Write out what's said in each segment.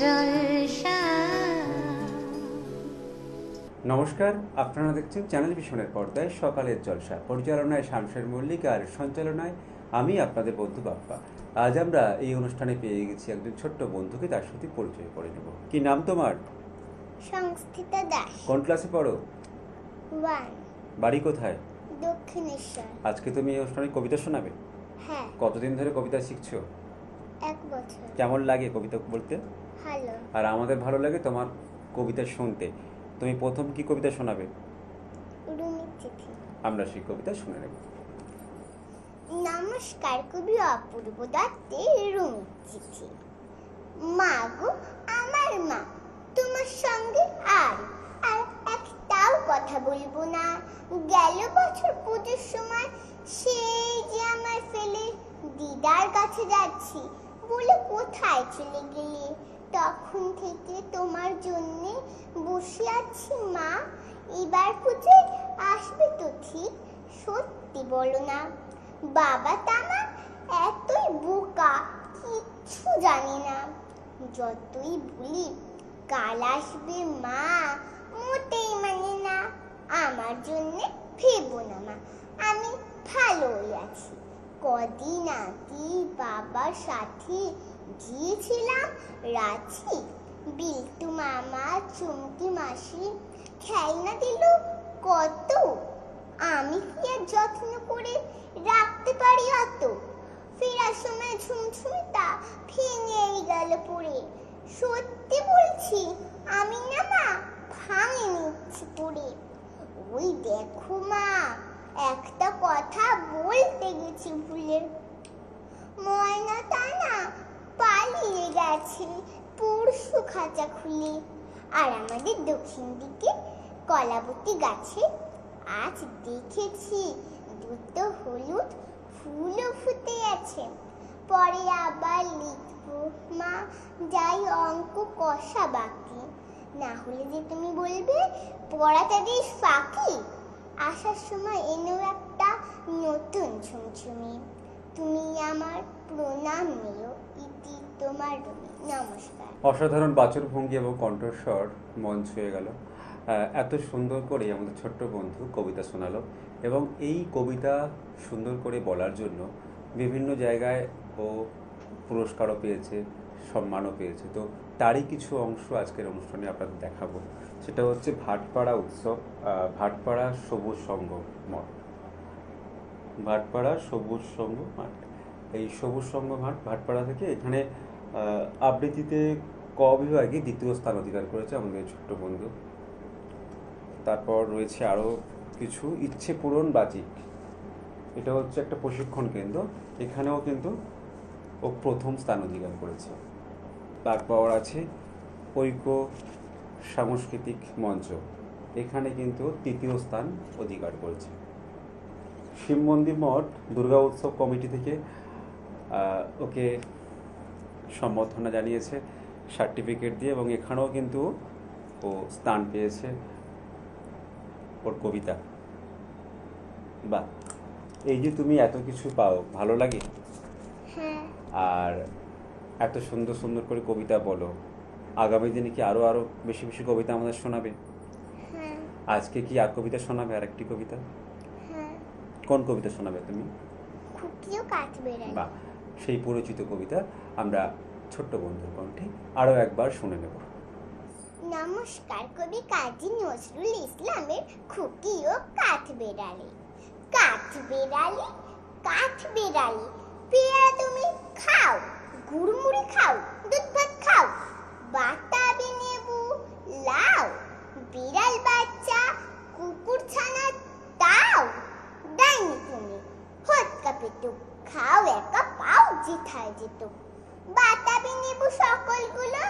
জলসা। নমস্কার, আপনারা দেখছেন চ্যানেল ভিশনের পর্দায় সকালের জলসা। পরিচালনায় শামশের মল্লিক আর সঞ্চালনায় আমি আপনাদের বন্ধু বাপ্পা। আজ আমরা এই অনুষ্ঠানে পেয়ে গেছি একজন ছোট্ট বন্ধুকে, তার সাথে পরিচয় করে নেব। কি নাম তোমার? সংস্থিতা দাস। কোন ক্লাসে পড়ো? 1। বাড়ি কোথায়? দক্ষিণেশ্বর। আজকে তুমি এই অনুষ্ঠানে কবিতা শোনাবে? হ্যাঁ। কতদিন ধরে কবিতা শিখছো? 1 বছর। কেমন লাগে কবিতা বলতে? ভালো। আর আমাদের ভালো লাগে তোমার কবিতা শুনতে। তুমি প্রথম কি কবিতা শোনাবে? রুমির চিঠি। আমরা সেই কবিতা শুনে নেব। নমস্কার, কবি অপূর্ব দত্তের রুমির চিঠি। মা গো আমার মা, তোমার সঙ্গে আর একটাও কথা বলবো না। গেল বছর পুজোর সময় সেই যে আমার ফেলে দিদার কাছে যাচ্ছি বলে কোথায় চলে গেলে। তখন থেকে তোমার জন্য বসে আছি মা। এবার পুজোয় আসবে তো ঠিক? সত্যি বলো না। বাবা তামা এতই বোকা, কিচ্ছু জানে না। যতই বলি কাল আসবে মা, মোটেই মানে না। আমার জন্য ভেবো না মা, আমি ভালোই আছি। কদিন আগে বাবার সাথে গিয়েছিলাম রাঁচি। বিল্টু মামা, চুমকি মাসি খেলনা দিল কত। আমি কি আর যত্ন করে রাখতে পারি অত? ফেরার সময় ঝুমঝুমিটা ভেঙেই গেল পড়ে। সত্যি বলছি আমি না মা, ভাঙে নিচ্ছি পড়ে। ওই দেখো মা, একটা কথা বলতে গেছি ভুলে। ময়নাটা না পালিয়ে গেছে পরশু খাঁচা খুলে। আর আমাদের দক্ষিণ দিকে কলাবতী গাছে আজ দেখেছি দুটো হলুদ ফুলও ফুটে আছে। পরে আবার লিখবো মা, যাই অঙ্ক কষা বাকি। না হলে যে তুমি বলবে পড়াটা বেশ ফাঁকি। আসার সময় এনেও একটা নতুন ঝুমঝুমি। তুমি আমার প্রণাম নিও, ইতি তোমার রুমি। নমস্কার। অসাধারণ বাচনভঙ্গি এবং কণ্ঠস্বর মন ছুঁয়ে গেল। এত সুন্দর করে আমাদের ছোট্ট বন্ধু কবিতা শোনালো এবং এই কবিতা সুন্দর করে বলার জন্য বিভিন্ন জায়গায় ও পুরস্কারও পেয়েছে, সম্মানও পেয়েছে। তো তারই কিছু অংশ আজকের অনুষ্ঠানে আপনাদের দেখাবো। সেটা হচ্ছে ভাটপাড়া উৎসব, ভাটপাড়া সবুজ সংঘ মঠ। ভাটপাড়া সবুজ সংঘ মাঠ, এই সবুজ সংঘ মাঠ ভাটপাড়া থেকে এখানে আবৃত্তিতে ক বিভাগে 2য় স্থান অধিকার করেছে আমাদের ছোট্ট বন্ধু। তারপর রয়েছে আরও কিছু ইচ্ছে পূরণ বাচিক, এটা হচ্ছে একটা প্রশিক্ষণ কেন্দ্র, এখানেও কিন্তু ও 1ম স্থান অধিকার করেছে। তারপর আছে ঐক্য সাংস্কৃতিক মঞ্চ, এখানে কিন্তু 3য় স্থান অধিকার করেছে। শিব মন্দির মঠ দুর্গা উৎসব কমিটি থেকে ওকে সম্বর্ধনা জানিয়েছে সার্টিফিকেট দিয়ে, এবং এখানেও কিন্তু ও স্থান পেয়েছে ওর কবিতা। বা এই যে তুমি এত কিছু পাও, ভালো লাগে? হ্যাঁ। আর এত সুন্দর সুন্দর করে কবিতা বলো, আগামী দিনে কি আরো আরো বেশি বেশি কবিতা আমাদের শোনাবে? হ্যাঁ। আজকে কি আর কবিতা শোনাবে? আর একটি কবিতা? হ্যাঁ। কোন কবিতা শোনাবে তুমি? খুকিও কাঠবেড়ালি। বা সেই পরিচিত কবিতা আমরা ছোট্ট বন্ধুর কণ্ঠে আরো একবার শুনে নেব। নমস্কার, কবি কাজী নজরুল ইসলামের খুকি ও কাঠবেড়ালি। কাঠবেড়ালি, কাঠবেড়ালি, পেয়ারা তুমি খাও, গুড়মুড়ি খাও, দুধ ভাত খাও, বাতাবি লেবু লাও, বিড়াল বাচ্চা কুকুর ছানা তাও। ডাইনি তুমি হৎকা পেটুক, খাও একা পাও যেথায় যেতুক। বাতাবি নেবু সকলগুলো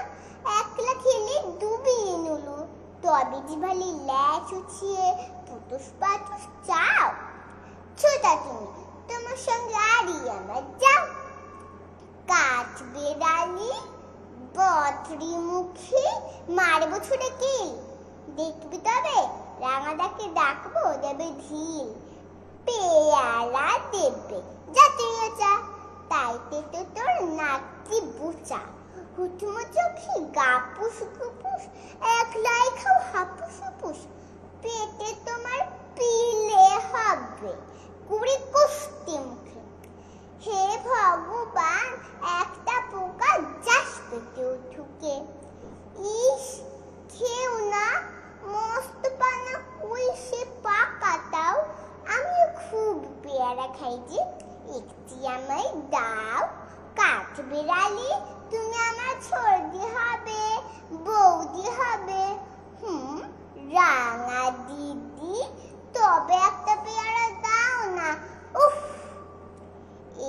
একলা খেলে ডুবিয়ে নুলু। তবে জিভালি ল্যাচ উছিয়ে পুতুস পাতুস চাও। ছোটা তুমি, তোমার সঙ্গে আরই আমার যাও। কাঠবেড়ালি বদরি মুখে মারবো ছুটে কিল। দেখবি তবে রাঙাদাকে ডাকবো দেবে ঢিল। পেয়ারা দেবে জাতীয় চা, তাইতে তো তোর না নাকি বুচা, হুটমো চোখে গাপুস গুপুস, একলাই খাও হাপুস হুপুস, পেটে তোমার পিলে হবে কুড়ি কুস্তি মুখে। হে ভগবান, একটা পোকা যাস পেটেও ঢুকে। ইস, খেও না, মস্ত পানা কইসে পাকাটাও। আমি খুব পেয়ারা খাই যে, একটি আমায় দাও। কাঠ বিড়ালি, তুমি আমার সর্দি হবে, বৌদি হবে। রাঙা দিদি, তবে একটা পেয়ারা দাও না। উফ,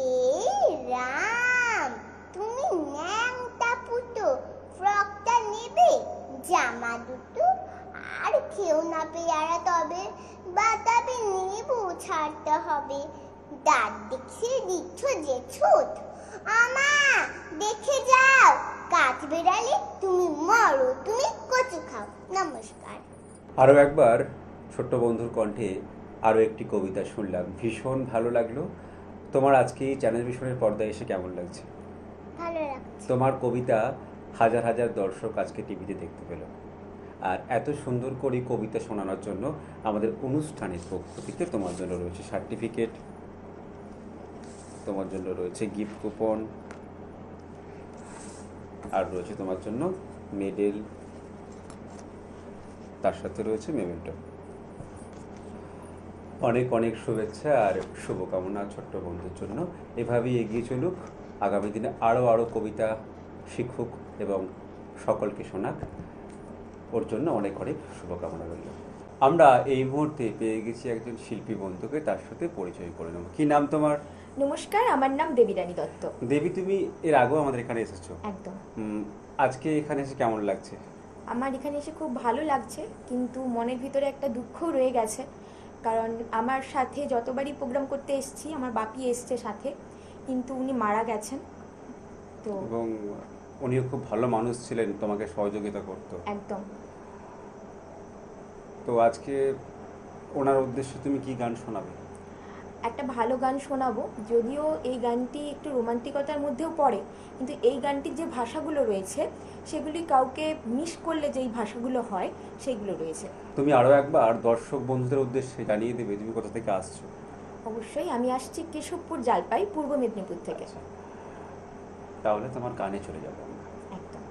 এই রাম, তুমি ন্যাংটা পুতো, ফ্রকটা নেবে, জামা দুটো, আর খেও না পেয়ারা তবে, বাতাবি নেবু ছাড়তে হবে। দাঁত দেখিয়ে দিচ্ছ যে ছুট, আমা দেখে যাও, কাঠ বেড়ালে তুমি মরো, তুমি কচু খাও। নমস্কার। আরও একবার ছোট্ট বন্ধুর কণ্ঠে আরও একটি কবিতা শুনলাম, ভীষণ ভালো লাগলো। তোমার আজকে এই চ্যানেল ভিশনের পর্দায় এসে কেমন লাগছে? ভালো লাগছে। তোমার কবিতা হাজার হাজার দর্শক আজকে টিভিতে দেখতে পেল। আর এত সুন্দর করে কবিতা শোনানোর জন্য আমাদের অনুষ্ঠানের পক্ষ থেকে তোমার জন্য রয়েছে সার্টিফিকেট, তোমার জন্য রয়েছে গিফট কুপন, আর রয়েছে তোমার জন্য মেডেল, তার সাথে রয়েছে মেমেন্টো। অনেক অনেক শুভেচ্ছা আর শুভকামনা ছোট্ট বন্ধুর জন্য। এভাবেই এগিয়ে চলুক, আগামী দিনে আরও কবিতা শিখুক এবং সকলকে শোনাক, ওর জন্য অনেক অনেক শুভকামনা রইল। আমরা এই মুহূর্তে পেয়ে গেছি একজন শিল্পী বন্ধুকে, তার সাথে পরিচয় করে নেব। কি নাম তোমার? নমস্কার, আমার নাম দেবীরানী দত্ত। দেবী, তুমি এর আগেও আমাদের এখানে এসেছো? একদম। আজকে এখানে এসে কেমন লাগছে? আমার এখানে এসে খুব ভালো লাগছে, কিন্তু মনের ভিতরে একটা দুঃখও রয়ে গেছে, কারণ আমার সাথে যতবারই প্রোগ্রাম করতে এসেছি আমার বাপি এসছে সাথে, কিন্তু উনি মারা গেছেন। তো এবং উনিও খুব ভালো মানুষ ছিলেন, তোমাকে সহযোগিতা করতো। একদম। তো আজকে ওনার উদ্দেশ্যে তুমি কি গান শোনাবে? একটা ভালো গান শোনাবো, যদিও এই গানটি একটু রোমান্টিকতার মধ্যেও পড়ে, কিন্তু এই গানটির যে ভাষাগুলো রয়েছে সেগুলি কাউকে মিস করলে যেই ভাষাগুলো হয় সেগুলো রয়েছে। তুমি আরও একবার দর্শক বন্ধুদের উদ্দেশ্যে জানিয়ে দেবে তুমি কোথা থেকে আসছো। অবশ্যই, আমি আসছি কেশবপুর জালপাই, পূর্ব মেদিনীপুর থেকে। তাহলে তোমার গানে চলে যাবো। একদম।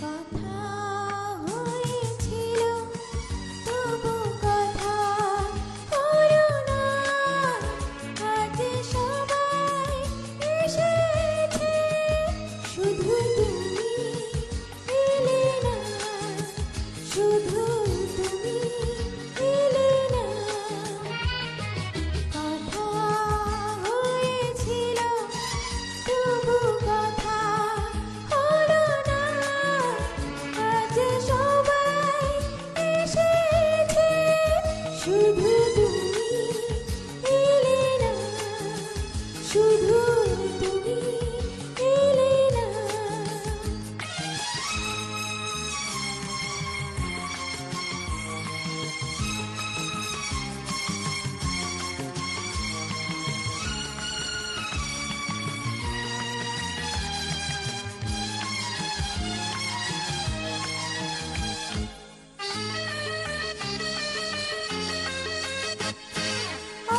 কথা হয়েছিল তবু কথা হলো না, আজ সবাই এসেছে, শুধু তুমি এলে না, শুধু তুমি এলে না। কথা হয়েছিল তবু কথা হলো না, আজ সবাই এসেছে, শুধু তুমি এলে না, শুধু তুমি এলে না।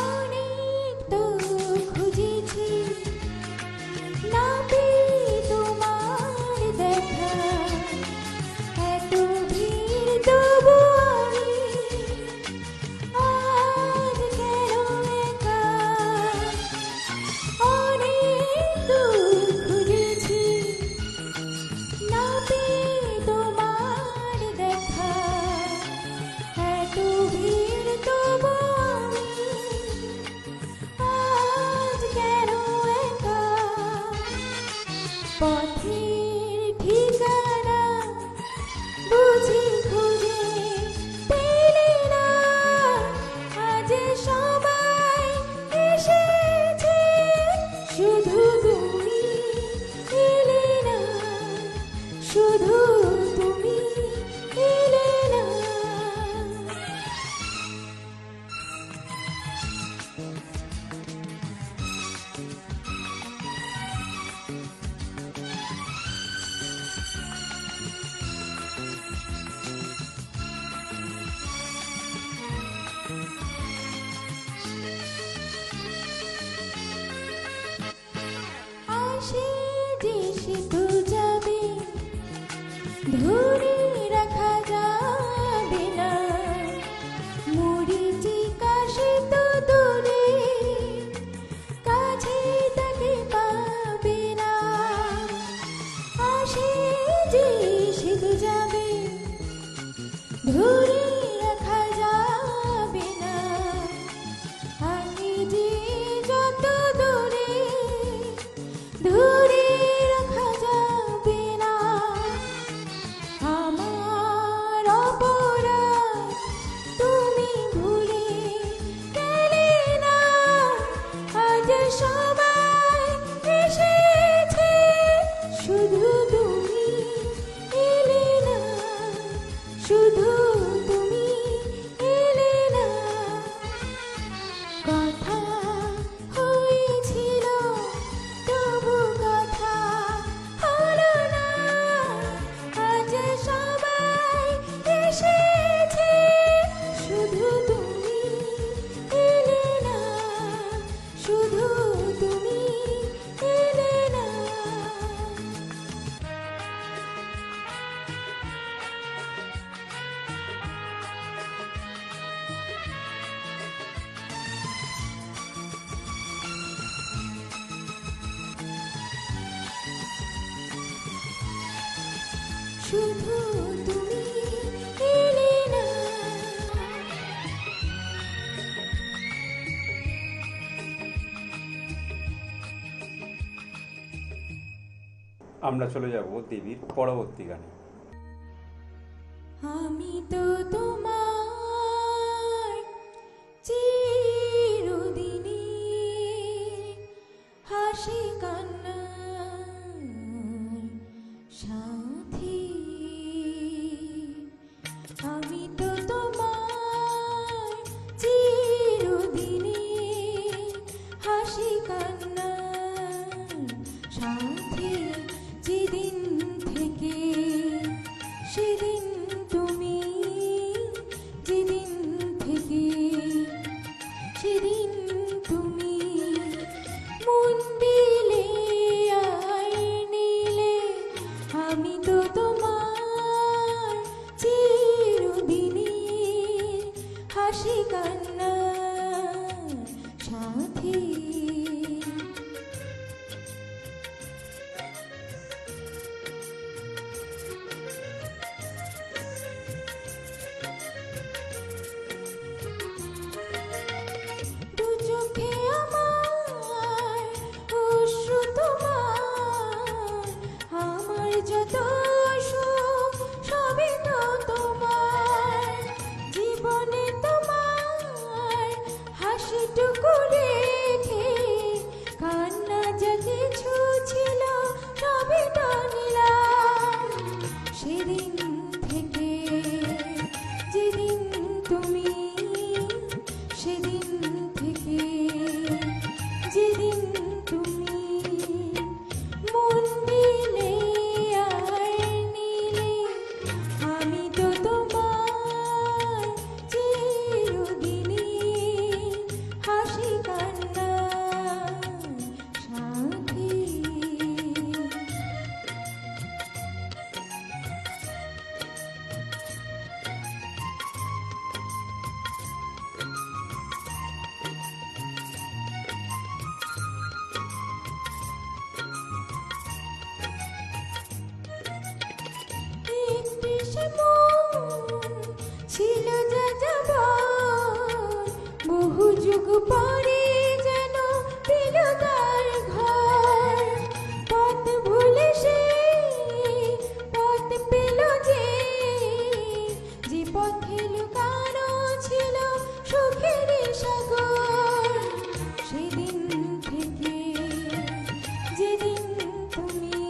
অনেক তো খুঁজেছি, না পেয়ে তোমার দেখা, এত ভিড় তবু আমি আজ কেন একা। অনেক তো খুঁজেছি, না পেয়ে তোমার দেখা, এত ভিড় তবু আমি আজ কেন একা। পথের ঠিকানা শুধু তুমি এলে না। আসে যে শীত যাবে, ধরে রাখা যাবে না। মরীচিকা শীত দূরে, কাছে তাকে পাবে না। আসে যে শীত যাবে, ধরে রাখা যাবে না। আমি যে যত দূরে, ধরে রাখা যাবে না। আমার অপরাধ তুমি ভুলে গেলে না। আজ সবাই এসেছে, শুধু তুমি এলে না। শুধু তুমি এলে না। কথা হয়েছিল, তবু কথা হলো না। আজ সবাই এসেছে, শুধু তুমি এলে না। শুধু তুমি এলে না। শুধু তুমি এলে না। আমরা চলে যাব দেবীর পরবর্তী গানে। আমি তো তোমার চিরদিনই হাসি কান্নার সাথী। আমি তো তোমার চিরদিনই হাসি কান্নার সাথী। যেদিন থেকে সেদিন তুমি, যেদিন থেকে সেদিন তুমি মন দিলে আর নিলে। আমি তো তোমার চিরদিনই হাসি কান্নার সাথী। দু চোখে আমার অশ্রু তোমার, আমার যত সুখ সবই তো তোমার। জীবনে তোমার হাসিটুকু রেখে, কান্না যা কিছু ছিল সবই তো নিলাম। সেদিন থেকে যেদিন তুমি, সেদিন থেকে যেদিন তুমি মন দিলে আর নিলে। আমি তো তোমার চিরদিনই হাসি কান্নার সাথী। একটি সে মন ছিল যা যাবার, বহু যুগ পরে যেন পেল তার ঘর। পথ ভুলে সে পথ পেল, যে পথে লুকানো ছিল সুখের সাগর। সেদিন থেকে যেদিন তুমি,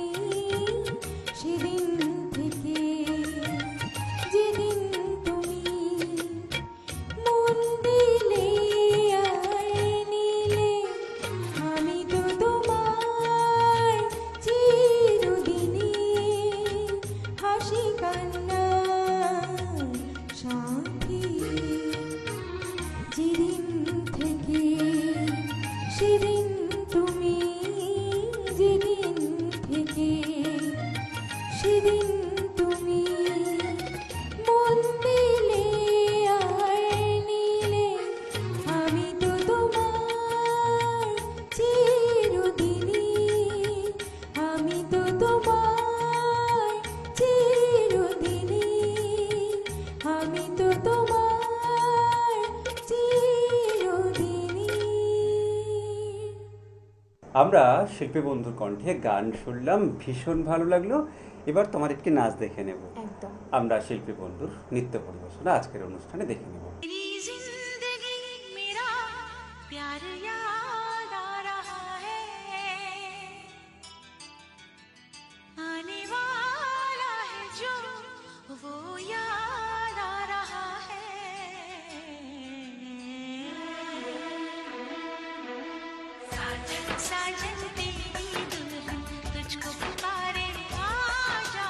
সেদিন হাসি কান্না সাথী। যেদিন থেকে সেদিন তুমি, যেদিন থেকে সেদিন তুমি মন দিলে আর নিলে, আমি তো তোমার চিরদিনই, আমি তো তোমার চিরদিনই, আমি তো তোমার চিরদিনই। আমরা শিল্পী বন্ধুর কণ্ঠে গান শুনলাম, ভীষণ ভালো লাগলো। এবার তোমার একটি নাচ দেখে নেব। একদম। আমরা শিল্পী বন্ধুর নৃত্য পরিবেশনা আজকের অনুষ্ঠানে দেখে নেব। मेरी जिंदगी मेरा प्यार याद आ रहा है, आने वाला है जो वो याद आ रहा है। साजन साजन तेरी दुल्हन तुझको पुकारे, आजा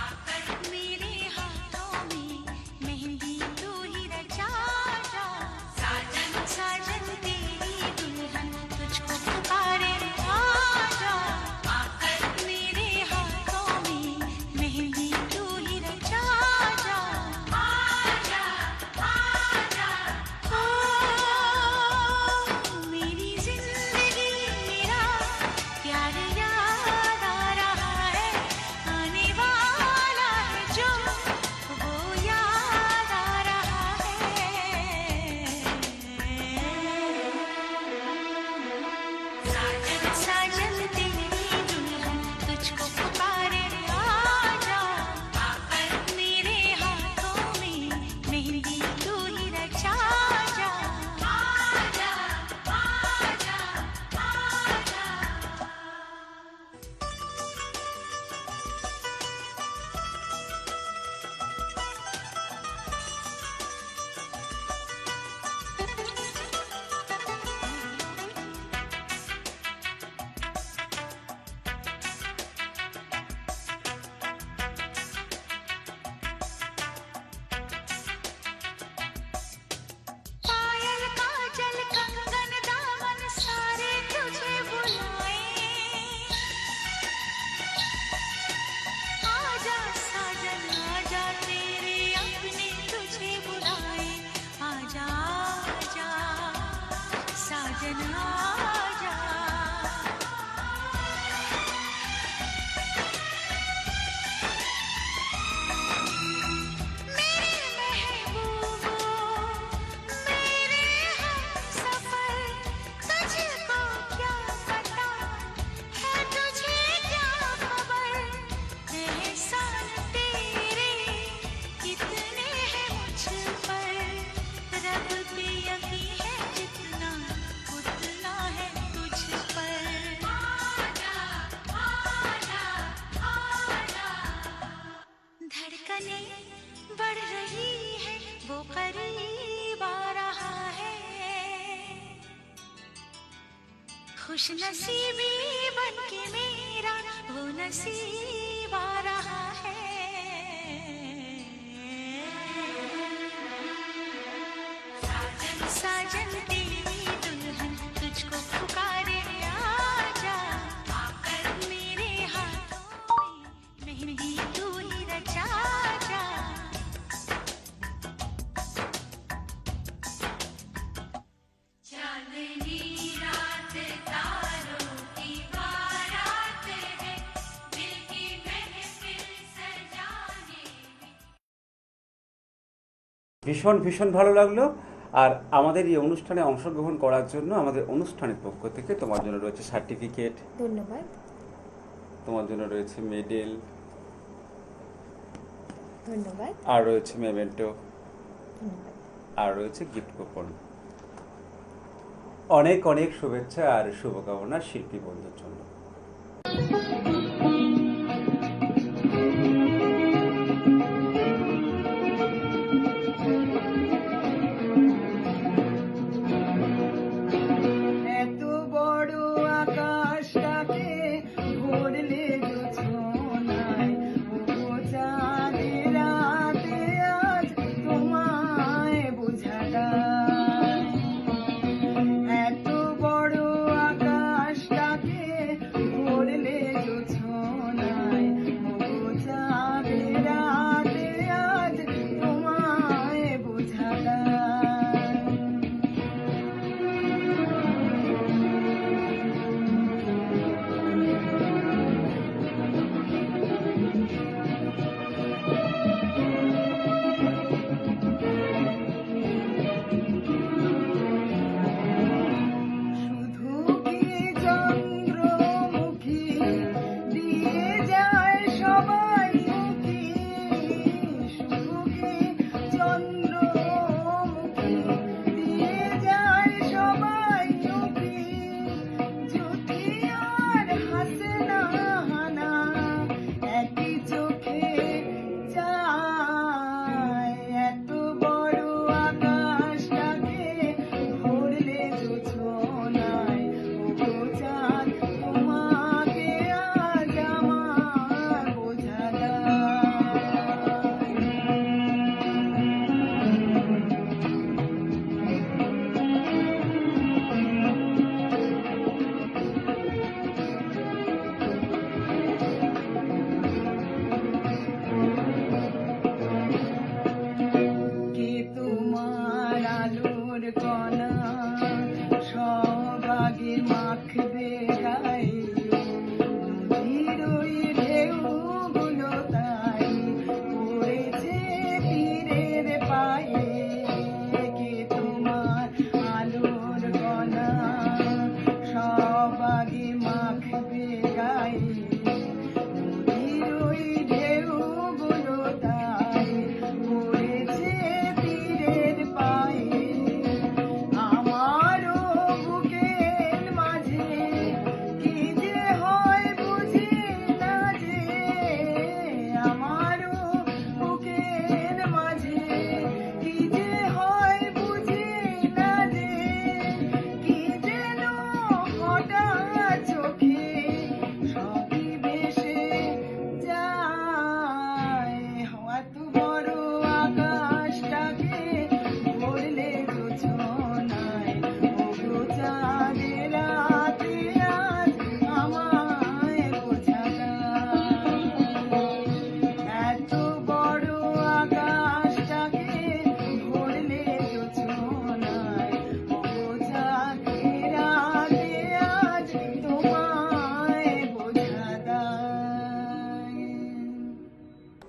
आकर मेरे हाथों में मेहंदी तू ही रचा जा। साजन साजन तेरी दुल्हन तुझको पुकारे, आजा आकर मेरे हाथों में मेहंदी तू ही रचा जा। आजा आजा ओ मेरी जिंदगी मेरा प्यार याद आ रहा है, आने वाला है जो वो याद आ रहा है। साजन साजन तेरी दुल्हन तुझको पुकारे, आजा आकर मेरे हाथों में मेहंदी तू ही रचा जा। आजा आजा आजा पायल काजल कंगन दामन सारे तुझे बुलाए, आजा साजन आजा तेरे अपने तुझे बुलाए। आजा आजा साजन आजा। मेरे महबूबो मेरे हमसफर, तुझको क्या पता है तुझे क्या खबर, एहसान तेरे कितने हैं मुझ पर, रब पे यकीन है जितना उतना है तुझ पर। आजा आजा आजा धड़कने बढ़ रही है वो करीब आ रहा है, खुश नसीबी बन के मेरा वो नसीब आ रहा है। साजन साजन तेरी दुल्हन तुझको पुकारे, आजा आकर मेरे हाथों में मेहंदी तू ही रचा जा। चांदनी रात तारों की बारात है, दिल की महफिल सजाने में। ভীষণ ভীষণ ভালো লাগলো। আর আমাদের এই অনুষ্ঠানে অংশগ্রহণ করার জন্য আমাদের অনুষ্ঠানের পক্ষ থেকে তোমার জন্য রয়েছে সার্টিফিকেট, ধন্যবাদ। তোমার জন্য রয়েছে মেডেল, ধন্যবাদ। আর রয়েছে মেমেন্টো, ধন্যবাদ। আর রয়েছে গিফট কুপন। অনেক অনেক শুভেচ্ছা আর শুভকামনা শিল্পী বন্ধুর জন্য। এত বড় আকাশটাকে ভরলে জোছনায়, ও চাঁদ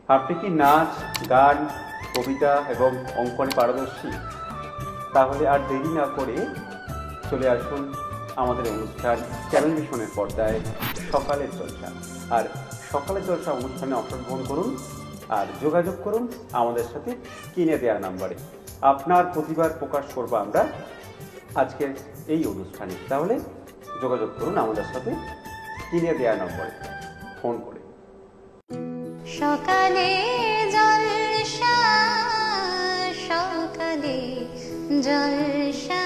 আপনি কি নাচ, গান, কবিতা এবং অঙ্কনে পারদর্শী? তাহলে আর দেরি না করে চলে আসুন আমাদের অনুষ্ঠান চ্যানেল ভিশনের পর্দায় সকালের চর্চা। আর সকালের চর্চা অনুষ্ঠানে অংশগ্রহণ করুন আর যোগাযোগ করুন আমাদের সাথে স্ক্রিনে দেওয়া নাম্বারে। আপনার প্রতিভার প্রকাশ করব আমরা আজকের এই অনুষ্ঠানে। তাহলে যোগাযোগ করুন আমাদের সাথে স্ক্রিনে দেওয়া নম্বরে ফোন করে। সকালে জলসা, সকালে জলসা।